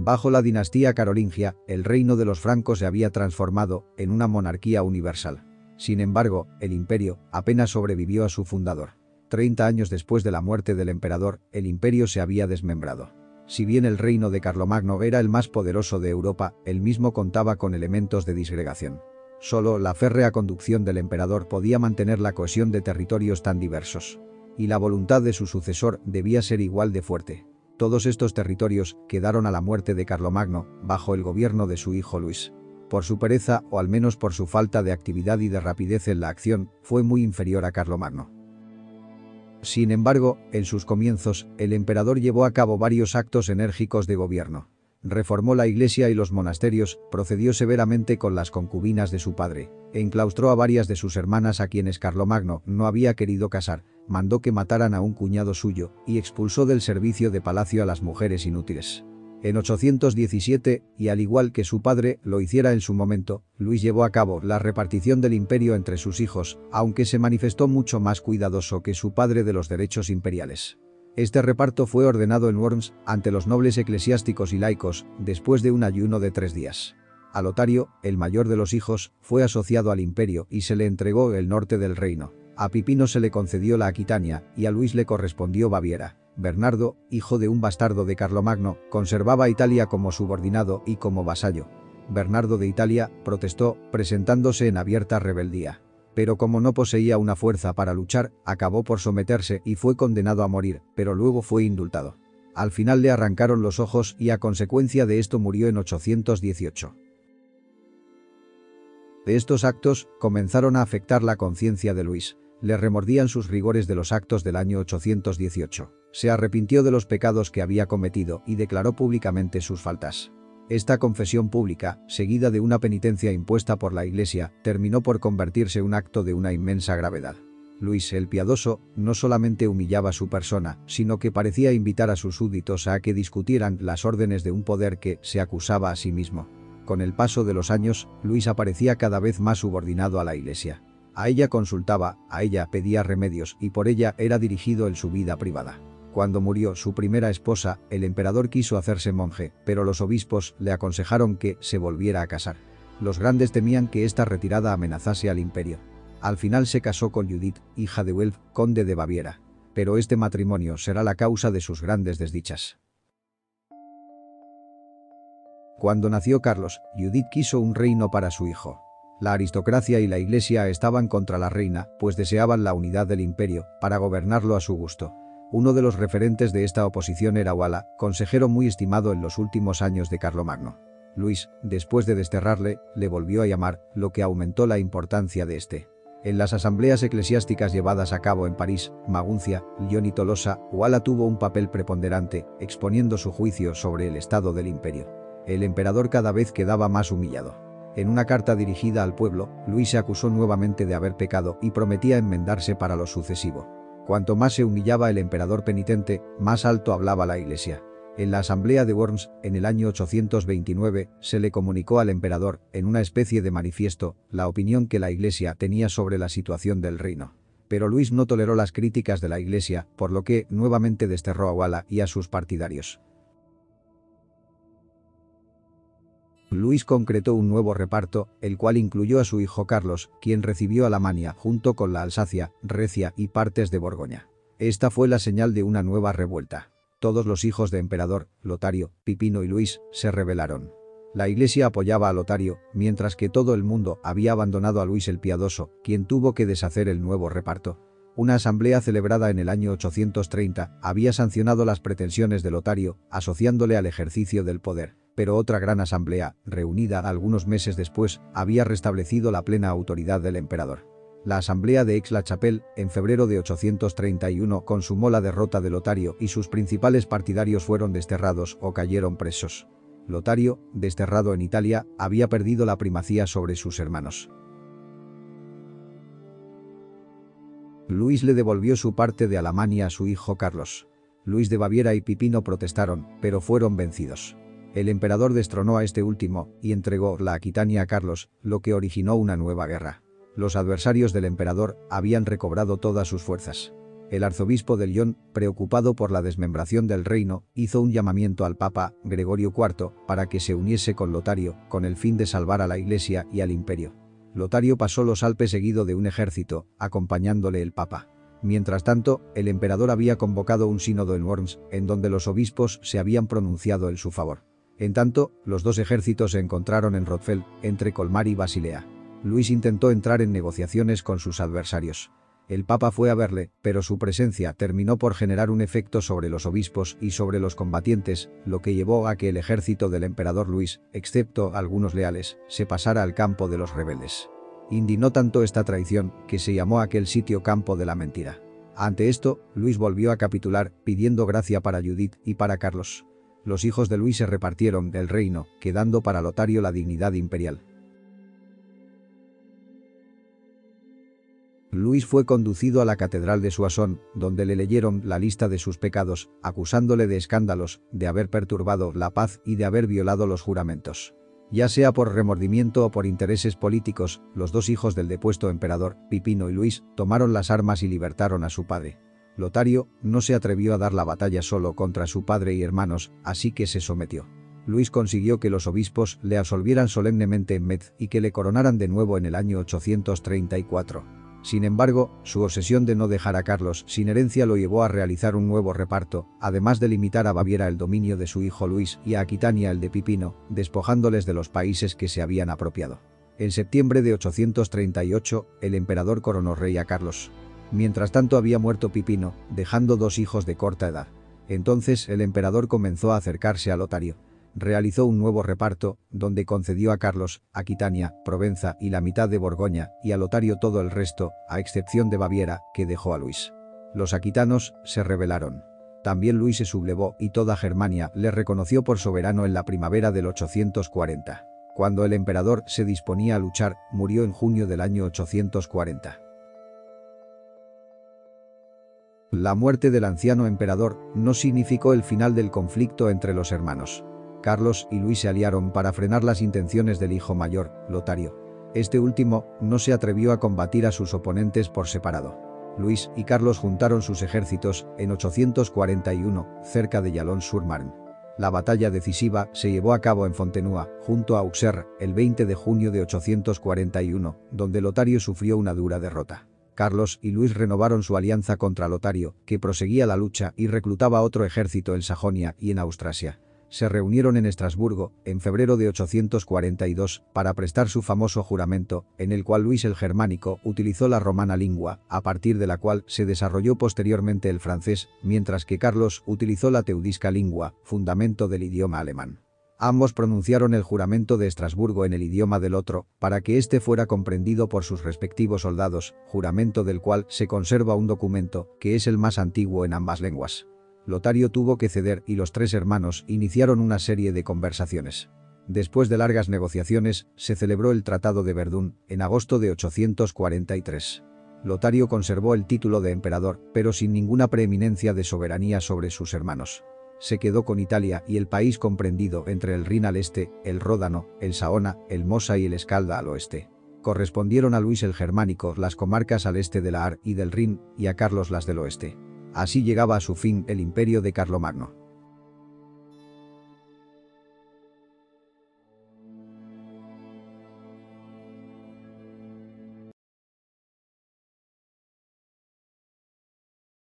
Bajo la dinastía carolingia, el reino de los francos se había transformado en una monarquía universal. Sin embargo, el imperio apenas sobrevivió a su fundador. 30 años después de la muerte del emperador, el imperio se había desmembrado. Si bien el reino de Carlomagno era el más poderoso de Europa, el mismo contaba con elementos de disgregación. Solo la férrea conducción del emperador podía mantener la cohesión de territorios tan diversos. Y la voluntad de su sucesor debía ser igual de fuerte. Todos estos territorios quedaron a la muerte de Carlomagno, bajo el gobierno de su hijo Luis. Por su pereza, o al menos por su falta de actividad y de rapidez en la acción, fue muy inferior a Carlomagno. Sin embargo, en sus comienzos, el emperador llevó a cabo varios actos enérgicos de gobierno. Reformó la iglesia y los monasterios, procedió severamente con las concubinas de su padre, enclaustró a varias de sus hermanas a quienes Carlomagno no había querido casar, mandó que mataran a un cuñado suyo y expulsó del servicio de palacio a las mujeres inútiles. En 817, y al igual que su padre lo hiciera en su momento, Luis llevó a cabo la repartición del imperio entre sus hijos, aunque se manifestó mucho más cuidadoso que su padre de los derechos imperiales. Este reparto fue ordenado en Worms ante los nobles eclesiásticos y laicos, después de un ayuno de 3 días. A Lotario, el mayor de los hijos, fue asociado al imperio y se le entregó el norte del reino. A Pipino se le concedió la Aquitania y a Luis le correspondió Baviera. Bernardo, hijo de un bastardo de Carlomagno, conservaba Italia como subordinado y como vasallo. Bernardo de Italia protestó, presentándose en abierta rebeldía. Pero como no poseía una fuerza para luchar, acabó por someterse y fue condenado a morir, pero luego fue indultado. Al final le arrancaron los ojos y a consecuencia de esto murió en 818. De estos actos comenzaron a afectar la conciencia de Luis. Le remordían sus rigores de los actos del año 818. Se arrepintió de los pecados que había cometido y declaró públicamente sus faltas. Esta confesión pública, seguida de una penitencia impuesta por la Iglesia, terminó por convertirse en un acto de una inmensa gravedad. Luis el Piadoso no solamente humillaba su persona, sino que parecía invitar a sus súbditos a que discutieran las órdenes de un poder que se acusaba a sí mismo. Con el paso de los años, Luis aparecía cada vez más subordinado a la Iglesia. A ella consultaba, a ella pedía remedios y por ella era dirigido en su vida privada. Cuando murió su primera esposa, el emperador quiso hacerse monje, pero los obispos le aconsejaron que se volviera a casar. Los grandes temían que esta retirada amenazase al imperio. Al final se casó con Judith, hija de Welf, conde de Baviera. Pero este matrimonio será la causa de sus grandes desdichas. Cuando nació Carlos, Judith quiso un reino para su hijo. La aristocracia y la iglesia estaban contra la reina, pues deseaban la unidad del imperio, para gobernarlo a su gusto. Uno de los referentes de esta oposición era Wala, consejero muy estimado en los últimos años de Carlomagno. Luis, después de desterrarle, le volvió a llamar, lo que aumentó la importancia de este. En las asambleas eclesiásticas llevadas a cabo en París, Maguncia, Lyon y Tolosa, Wala tuvo un papel preponderante, exponiendo su juicio sobre el estado del imperio. El emperador cada vez quedaba más humillado. En una carta dirigida al pueblo, Luis se acusó nuevamente de haber pecado y prometía enmendarse para lo sucesivo. Cuanto más se humillaba el emperador penitente, más alto hablaba la iglesia. En la asamblea de Worms, en el año 829, se le comunicó al emperador, en una especie de manifiesto, la opinión que la iglesia tenía sobre la situación del reino. Pero Luis no toleró las críticas de la iglesia, por lo que nuevamente desterró a Wala y a sus partidarios. Luis concretó un nuevo reparto, el cual incluyó a su hijo Carlos, quien recibió Alamania junto con la Alsacia, Recia y partes de Borgoña. Esta fue la señal de una nueva revuelta. Todos los hijos de emperador, Lotario, Pipino y Luis, se rebelaron. La iglesia apoyaba a Lotario, mientras que todo el mundo había abandonado a Luis el Piadoso, quien tuvo que deshacer el nuevo reparto. Una asamblea celebrada en el año 830 había sancionado las pretensiones de Lotario, asociándole al ejercicio del poder. Pero otra gran asamblea, reunida algunos meses después, había restablecido la plena autoridad del emperador. La asamblea de Aix-la-Chapelle, en febrero de 831, consumó la derrota de Lotario y sus principales partidarios fueron desterrados o cayeron presos. Lotario, desterrado en Italia, había perdido la primacía sobre sus hermanos. Luis le devolvió su parte de Alamania a su hijo Carlos. Luis de Baviera y Pipino protestaron, pero fueron vencidos. El emperador destronó a este último y entregó la Aquitania a Carlos, lo que originó una nueva guerra. Los adversarios del emperador habían recobrado todas sus fuerzas. El arzobispo de Lyon, preocupado por la desmembración del reino, hizo un llamamiento al papa, Gregorio IV, para que se uniese con Lotario, con el fin de salvar a la Iglesia y al imperio. Lotario pasó los Alpes seguido de un ejército, acompañándole el papa. Mientras tanto, el emperador había convocado un sínodo en Worms, en donde los obispos se habían pronunciado en su favor. En tanto, los dos ejércitos se encontraron en Rothfeld, entre Colmar y Basilea. Luis intentó entrar en negociaciones con sus adversarios. El papa fue a verle, pero su presencia terminó por generar un efecto sobre los obispos y sobre los combatientes, lo que llevó a que el ejército del emperador Luis, excepto algunos leales, se pasara al campo de los rebeldes. Indignó tanto esta traición que se llamó aquel sitio Campo de la Mentira. Ante esto, Luis volvió a capitular, pidiendo gracia para Judith y para Carlos. Los hijos de Luis se repartieron del reino, quedando para Lotario la dignidad imperial. Luis fue conducido a la catedral de Soissons, donde le leyeron la lista de sus pecados, acusándole de escándalos, de haber perturbado la paz y de haber violado los juramentos. Ya sea por remordimiento o por intereses políticos, los dos hijos del depuesto emperador, Pipino y Luis, tomaron las armas y libertaron a su padre. Lotario no se atrevió a dar la batalla solo contra su padre y hermanos, así que se sometió. Luis consiguió que los obispos le absolvieran solemnemente en Metz y que le coronaran de nuevo en el año 834. Sin embargo, su obsesión de no dejar a Carlos sin herencia lo llevó a realizar un nuevo reparto, además de limitar a Baviera el dominio de su hijo Luis y a Aquitania el de Pipino, despojándoles de los países que se habían apropiado. En septiembre de 838, el emperador coronó rey a Carlos. Mientras tanto había muerto Pipino, dejando dos hijos de corta edad. Entonces el emperador comenzó a acercarse a Lotario. Realizó un nuevo reparto, donde concedió a Carlos, Aquitania, Provenza y la mitad de Borgoña, y a Lotario todo el resto, a excepción de Baviera, que dejó a Luis. Los aquitanos se rebelaron. También Luis se sublevó y toda Germania le reconoció por soberano en la primavera del 840. Cuando el emperador se disponía a luchar, murió en junio del año 840. La muerte del anciano emperador no significó el final del conflicto entre los hermanos. Carlos y Luis se aliaron para frenar las intenciones del hijo mayor, Lotario. Este último no se atrevió a combatir a sus oponentes por separado. Luis y Carlos juntaron sus ejércitos en 841, cerca de Chalon-sur-Marne. La batalla decisiva se llevó a cabo en Fontenoy, junto a Auxerre, el 20 de junio de 841, donde Lotario sufrió una dura derrota. Carlos y Luis renovaron su alianza contra Lotario, que proseguía la lucha y reclutaba otro ejército en Sajonia y en Austrasia. Se reunieron en Estrasburgo, en febrero de 842, para prestar su famoso juramento, en el cual Luis el Germánico utilizó la romana lingua, a partir de la cual se desarrolló posteriormente el francés, mientras que Carlos utilizó la teudisca lingua, fundamento del idioma alemán. Ambos pronunciaron el juramento de Estrasburgo en el idioma del otro, para que éste fuera comprendido por sus respectivos soldados, juramento del cual se conserva un documento, que es el más antiguo en ambas lenguas. Lotario tuvo que ceder y los tres hermanos iniciaron una serie de conversaciones. Después de largas negociaciones, se celebró el Tratado de Verdún, en agosto de 843. Lotario conservó el título de emperador, pero sin ninguna preeminencia de soberanía sobre sus hermanos. Se quedó con Italia y el país comprendido entre el Rin al este, el Ródano, el Saona, el Mosa y el Escalda al oeste. Correspondieron a Luis el Germánico las comarcas al este de la Ar y del Rin, y a Carlos las del oeste. Así llegaba a su fin el imperio de Carlomagno.